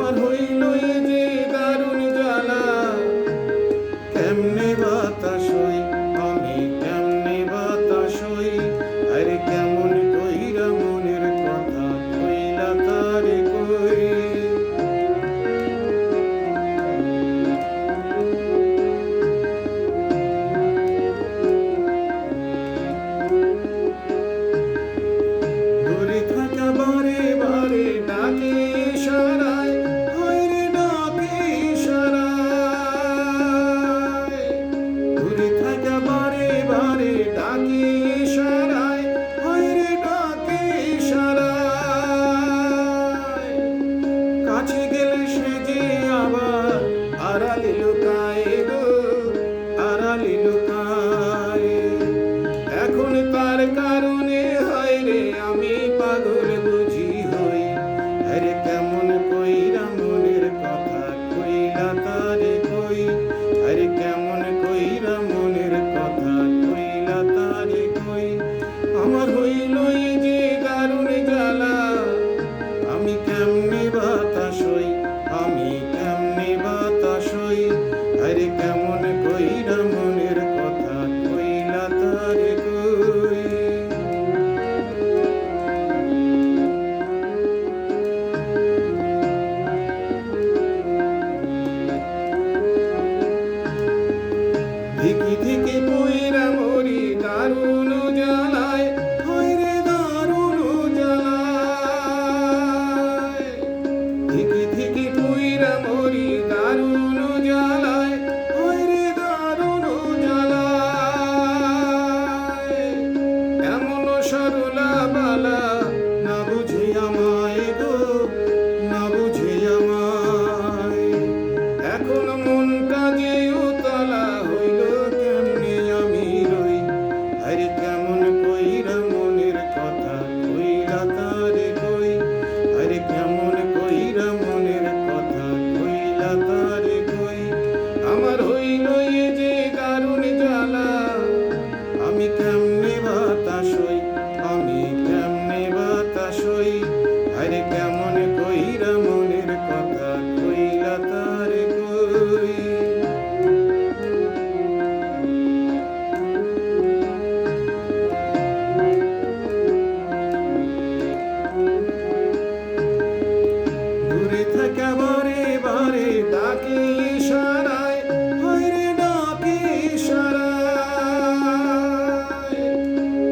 আমার হইল এ যে দারুণ জ্বালা, কেমনে বাতাস হই আমি, কেমনে বাতাস হই, আরে কেমন কইরা মনের কথা কইলা তারে কই। দূরে থাকা বারে বারে ডাকে ইশারায়, হায়রে ডাকে ইশারায়। দূরে থাকা বারে বারে ডাকে ইশারায়, হায়রে ডাকে ইশারায়। কাছে গেলে সে যে আবার আড়ালে লুকায় গো, আড়ালে লুকায়। এখন তার কারণে হায়রে আমি পাগল বুঝি হই, আরে কেমন কইরা মনের কথা কইলা তারে কই, আরে কেমন কইরা মনের কথা কইলা তারে কই। আমার হইল এই যে দারুণ জ্বালা, আমি কেমনে বাতাস হই, আমি কেমনে বাতাস হই, আরে কেমন কইরা মনের কথা কইলা তারে কই। ধিকি ধিকি পইরা মরি দারুণ জ্বালায়, হায়রে দারুণ জ্বালায়। ধিকি ধিকি পইরা মরি দারুণ জ্বালায়, হায়রে দারুণ জ্বালায়। এমন সরলা বালা না বুঝে আমায় গো, না বুঝে আমায়। এখন মনটা যে উতলা হইল, কেমনে আমি রই, আরে কেমন কইরা মনের কথা কইলা তারে কই, আরে কেমন কইরা মনের কথা কইলা তারে কই। আমার হইল এ যে দারুণ জ্বালা, আমি কেমনে বাতাস হই, আমি কেমনে বাতাস হই, আরে কেমন কইরা মনের কথা কইলা তারে কই। দূরে থাকা বারে বারে ডাকে ইশারায়, হায়রে ডাকে ইশারায়।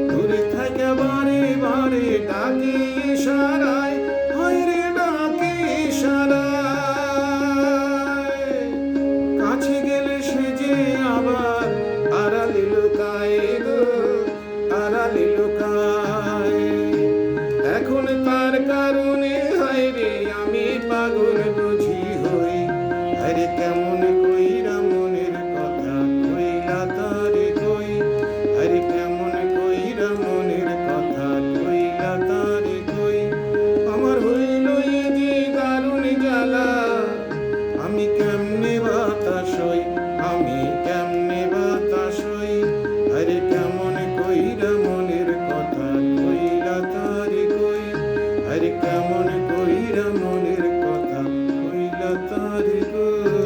দূরে থাকা বারে বারে ডাকে ইশারায়, হায়রে ডাকে ইশারায়। কাছে গেলে সে যে আবার আড়ালে লুকায় গো, আড়ালে লুকায়। এখন তার কারণে হায়রে আমি পাগল বুঝি হই, আরে কেমন কইরা মনের কথা কইলা তারে কই, আরে কেমন কইরা মনের কথা কইলা তারে কই। আমার হইল এ যে দারুণ জ্বালা, আমি কেমনে বাতাস হই, আমি কেমনে বাতাস হই, আরে কেমন কইরা মনের কথা কইলা তারে কই, আরে কেমন কইরা মনের কথা কইলা তারে কই।